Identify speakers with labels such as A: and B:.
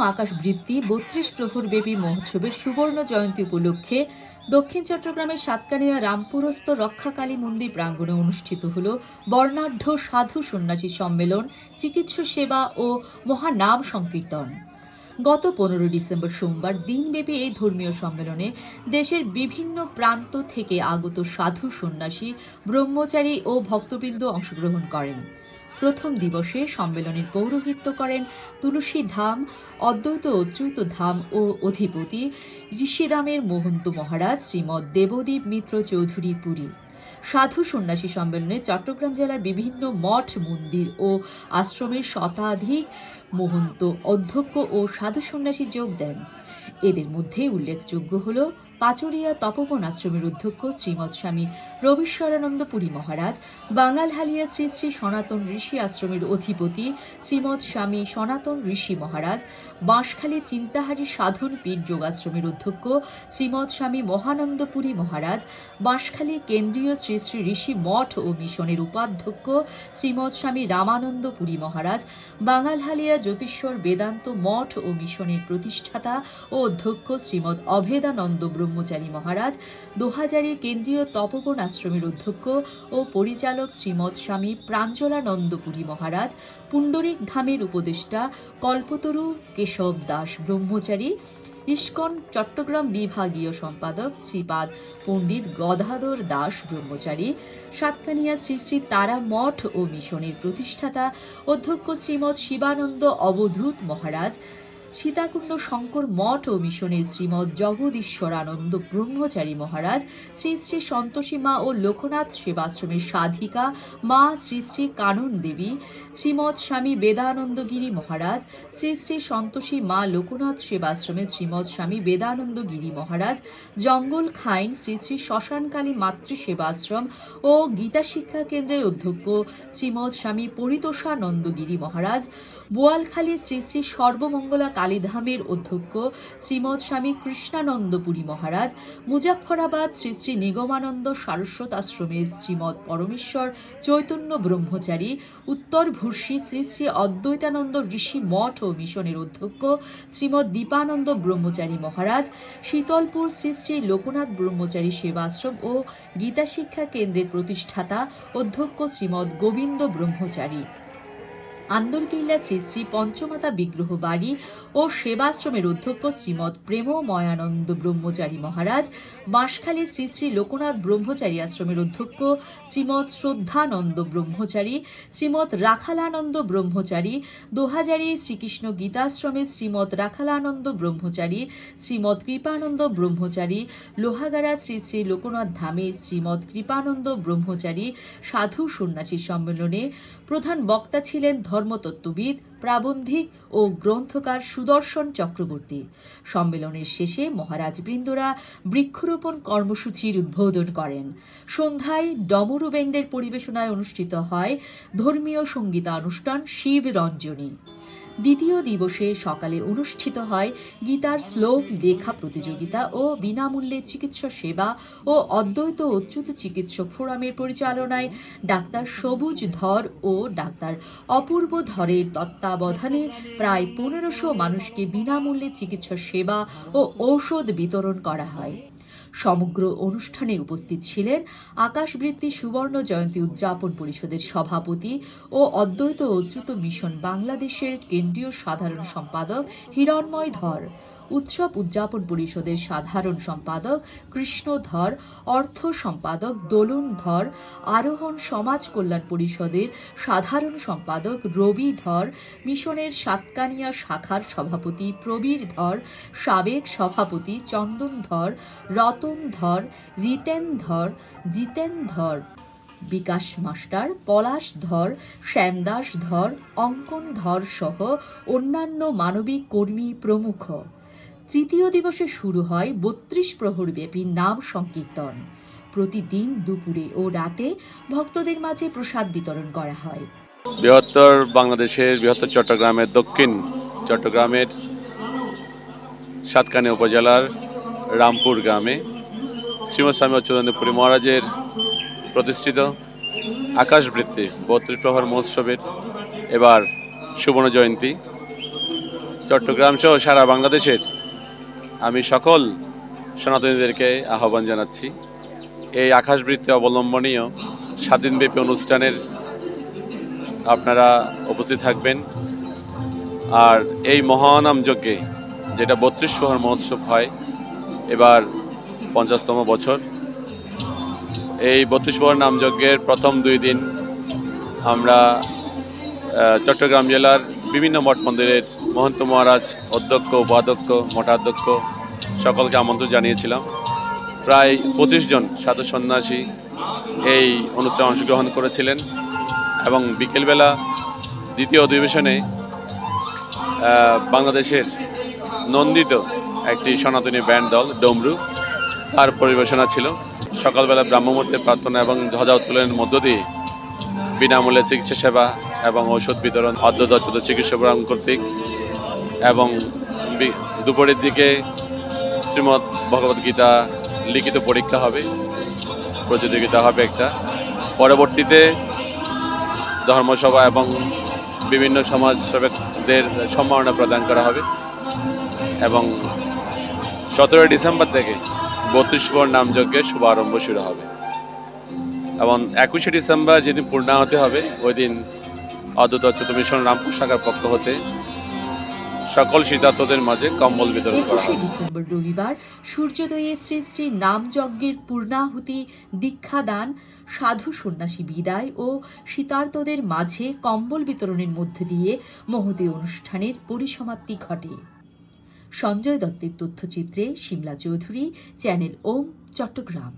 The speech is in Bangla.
A: আকাশবৃত্তি ৩২ প্রহরব্যাপী মহোৎসবের সুবর্ণ জয়ন্তী উপলক্ষে দক্ষিণ চট্টগ্রামের সাতকানিয়া রামপুরস্থ রক্ষাকালী মন্দির প্রাঙ্গণে অনুষ্ঠিত হল বর্ণাঢ্য সাধু সন্ন্যাসী সম্মেলন, চিকিৎসা সেবা ও মহানাম সংকীর্তন। গত ১৫ ডিসেম্বর সোমবার দিনব্যাপী এই ধর্মীয় সম্মেলনে দেশের বিভিন্ন প্রান্ত থেকে আগত সাধু সন্ন্যাসী, ব্রহ্মচারী ও ভক্তবৃন্দ অংশগ্রহণ করেন। প্রথম দিবসে সম্মেলনের পৌরোহিত্য করেন তুলসী ধাম, অদ্বৈত অচ্যুত ধাম ও অধিপতি ঋষিধামের মহন্ত মহারাজ শ্রীমৎ দেবদীপ মিত্র চৌধুরী পুরী। সাধু সন্ন্যাসী সম্মেলনে চট্টগ্রাম জেলার বিভিন্ন মঠ, মন্দির ও আশ্রমের শতাধিক মহন্ত, অধ্যক্ষ ও সাধু সন্ন্যাসী যোগ দেন। এদের মধ্যে উল্লেখযোগ্য হল পাচুরিয়া তপোবন আশ্রমের অধ্যক্ষ শ্রীমৎ স্বামী রবীশ্বরানন্দ পুরী মহারাজ, বাঙালহালিয়া শ্রী শ্রী সনাতন ঋষি আশ্রমের অধিপতি শ্রীমৎ স্বামী সনাতন ঋষি মহারাজ, বাঁশখালী চিন্তাহারী সাধন পীঠ যোগাশ্রমের অধ্যক্ষ শ্রীমৎ স্বামী মহানন্দপুরী মহারাজ, বাঁশখালী কেন্দ্রীয় শ্রী শ্রী ঋষি মঠ ও মিশনের উপাধ্যক্ষ শ্রীমৎ স্বামী রামানন্দ পুরী মহারাজ, বাঙালহালিয়া জ্যোতিশ্বর বেদান্ত মঠ ও মিশনের প্রতিষ্ঠাতা ও অধ্যক্ষ শ্রীমৎ অভেদানন্দ ব্রহ্মচারী মহারাজ, দোহাজারী কেন্দ্রীয় তপোবন আশ্রমের অধ্যক্ষ ও পরিচালক শ্রীমৎ স্বামী প্রাঞ্জলানন্দ পুরী মহারাজ, পুণ্ডরিক ধামের উপদেষ্টা কল্পতরু কেশব দাস ব্রহ্মচারী, ইস্কন চট্টগ্রাম বিভাগীয় সম্পাদক শ্রীপাদ পণ্ডিত গদাধর দাস ব্রহ্মচারী, সাতকানিয়া শ্রী শ্রী তারা মঠ ও মিশনের প্রতিষ্ঠাতা অধ্যক্ষ শ্রীমৎ শিবানন্দ অবধূত মহারাজ, সীতাকুণ্ড শঙ্কর মঠ ও মিশনের শ্রীমৎ জগদীশ্বরানন্দ ব্রহ্মচারী মহারাজ, শ্রী শ্রী সন্তোষী মা ও লোকনাথ সেবাশ্রমের সাধিকা মা শ্রী শ্রী কানন দেবী, শ্রীমৎ স্বামী বেদানন্দগিরি মহারাজ, শ্রী শ্রী সন্তোষী মা লোকনাথ সেবাশ্রমের শ্রীমৎ স্বামী বেদানন্দগিরি মহারাজ, জঙ্গল খাইন শ্রী শ্রী শ্মশানকালী মাতৃ সেবাশ্রম ও গীতা শিক্ষা কেন্দ্রের অধ্যক্ষ শ্রীমৎ স্বামী পরিতোষানন্দগিরি মহারাজ, বোয়ালখালী শ্রী শ্রী সর্বমঙ্গলা কালীধামের অধ্যক্ষ শ্রীমৎ স্বামী কৃষ্ণানন্দপুরী মহারাজ, মুজাফফরাবাদ শ্রী শ্রী নিগমানন্দ সারস্বত আশ্রমের শ্রীমৎ পরমেশ্বর চৈতন্য ব্রহ্মচারী, উত্তর ভূর্ষি শ্রী শ্রী অদ্বৈতানন্দ ঋষি মঠ ও মিশনের অধ্যক্ষ শ্রীমৎ দীপানন্দ ব্রহ্মচারী মহারাজ, শীতলপুর শ্রী শ্রী লোকনাথ ব্রহ্মচারী সেবাশ্রম ও গীতা শিক্ষা কেন্দ্রের প্রতিষ্ঠাতা অধ্যক্ষ শ্রীমৎ গোবিন্দ ব্রহ্মচারী, আন্দরকিল্লা শ্রী শ্রী পঞ্চমাতা বিগ্রহ বাড়ি ও সেবাশ্রমের অধ্যক্ষ শ্রীমৎ প্রেমময়ানন্দ ব্রহ্মচারী মহারাজ, বাঁশখালী শ্রী শ্রী লোকনাথ ব্রহ্মচারী আশ্রমের অধ্যক্ষ শ্রীমৎ শ্রদ্ধানন্দ ব্রহ্মচারী, শ্রীমৎ রাখালানন্দ ব্রহ্মচারী, দোহাজারী শ্রীকৃষ্ণ গীতাশ্রমের শ্রীমৎ রাখালানন্দ ব্রহ্মচারী, শ্রীমৎ কৃপানন্দ ব্রহ্মচারী, লোহাগাড়া শ্রী শ্রী লোকনাথ ধামের শ্রীমৎ কৃপানন্দ ব্রহ্মচারী সাধু সন্ন্যাসী সম্মেলনে প্রধান বক্তা ছিলেন ধর্মতত্ত্ববিদ, প্রাবন্ধিক ও গ্রন্থকার সুদর্শন চক্রবর্তী। সম্মেলনের শেষে মহারাজবৃন্দরা বৃক্ষরোপণ কর্মসূচির উদ্বোধন করেন। সন্ধ্যায় ডমরু ব্যান্ডের পরিবেশনায় অনুষ্ঠিত হয় ধর্মীয় সঙ্গীতানুষ্ঠান শিব রঞ্জনী। দ্বিতীয় দিবসে সকালে অনুষ্ঠিত হয় গীতার শ্লোক লেখা প্রতিযোগিতা ও বিনামূল্যে চিকিৎসা সেবা ও অদ্বৈত অচ্যুত চিকিৎসক ফোরামের পরিচালনায় ডাক্তার সবুজ ধর ও ডাক্তার অপূর্ব ধরের তত্ত্বাবধানে প্রায় ১৫০০ মানুষকে বিনামূল্যে চিকিৎসা সেবা ও ঔষধ বিতরণ করা হয়। সমগ্র অনুষ্ঠানে উপস্থিত ছিলেন আকাশবৃত্তি সুবর্ণ জয়ন্তী উদযাপন পরিষদের সভাপতি ও অদ্বৈত অচ্যুত মিশন বাংলাদেশের কেন্দ্রীয় সাধারণ সম্পাদক হিরণময় ধর, উৎসব উদযাপন পরিষদের সাধারণ সম্পাদক কৃষ্ণ ধর, অর্থ সম্পাদক দোলন ধর, আরোহণ সমাজ কল্যাণ পরিষদের সাধারণ সম্পাদক রবি ধর, মিশনের সাতকানিয়া শাখার সভাপতি প্রবীর ধর, সাবেক সভাপতি চন্দন ধর, রতন ধর, রিতেন ধর, জিতেন ধর, বিকাশ মাস্টার, পলাশ ধর, শ্যামদাস ধর, অঙ্কন ধর সহ অন্যান্য মানবিক কর্মী প্রমুখ। তৃতীয় দিবসে শুরু হয় ৩২ প্রহরব্যাপী নাম সংকীর্তন। প্রতিদিন দুপুরে ও রাতে ভক্তদের মাঝে প্রসাদ বিতরণ করা হয়।
B: বৃহত্তর বাংলাদেশের বৃহত্তর চট্টগ্রামের দক্ষিণ চট্টগ্রামের সাতকানিয়া উপজেলার রামপুর গ্রামে শ্রীমৎ স্বামী অচ্যুতানন্দপুরী মহারাজের প্রতিষ্ঠিত আকাশবৃত্তি ৩২ প্রহর মহোৎসবের এবার সুবর্ণ জয়ন্তী। চট্টগ্রাম সহ সারা বাংলাদেশের আমি সকল সনাতনীদেরকে আহ্বান জানাচ্ছি এই আকাশবৃত্তি অবলম্বনীয় 7 দিনব্যাপী অনুষ্ঠানের আপনারা উপস্থিত থাকবেন। আর এই মহানাম যজ্ঞে যেটা ৩২ প্রহর মহোৎসব হয় এবার 50তম বছর। এই ৩২ প্রহর নাম যজ্ঞের প্রথম 2 দিন আমরা চট্টগ্রাম জেলার বিভিন্ন মঠ মন্দিরের মহন্ত মহারাজ, অধ্যক্ষ, উপাধ্যক্ষ, মঠাধ্যক্ষ সকলকে আমন্ত্রণ জানিয়েছিলাম। প্রায় 25 জন সাধু সন্ন্যাসী এই অনুষ্ঠানে অংশগ্রহণ করেছিলেন এবং বিকেলবেলা দ্বিতীয় অধিবেশনে বাংলাদেশের নন্দিত একটি সনাতনী ব্যান্ড দল ডমরু তার পরিবেশনা ছিল। সকালবেলা ব্রাহ্মমূর্তের প্রার্থনা এবং ধ্বজা উত্তোলনের মধ্য দিয়ে বিনামূল্যে চিকিৎসা সেবা এবং ঔষধ বিতরণ অর্ধদত্ত চিকিৎসক কর্তৃক, এবং দুপুরের দিকে শ্রীমদ্ ভগবদ্গীতা লিখিত পরীক্ষা হবে, প্রতিযোগিতা হবে একটা। পরবর্তীতে ধর্মসভা এবং বিভিন্ন সমাজসেবকদের সম্মাননা প্রদান করা হবে এবং 17 ডিসেম্বর থেকে ৩২ প্রহর নামযজ্ঞের শুভারম্ভ শুরু হবে এবং 21 ডিসেম্বর যেদিন পূর্ণাহুতি হবে ওই দিন অদ্বৈত অচ্যুত মিশন রামপুর শাখার পক্ষ হতে সকল শীতার্থদের মাঝে কম্বল বিতরণ করা
A: 21
B: হবে।
A: ডিসেম্বর রবিবার সূর্যোদয়ে শ্রী শ্রী নামযজ্ঞের পূর্ণাহুতি, দীক্ষাদান, সাধু সন্ন্যাসী বিদায় ও শীতার্তদের মাঝে কম্বল বিতরণের মধ্য দিয়ে মহোদয় অনুষ্ঠানের পরিসমাপ্তি ঘটে। সঞ্জয় দত্তের তথ্যচিত্রে শিমলা চৌধুরী, চ্যানেল ওম, চট্টগ্রাম।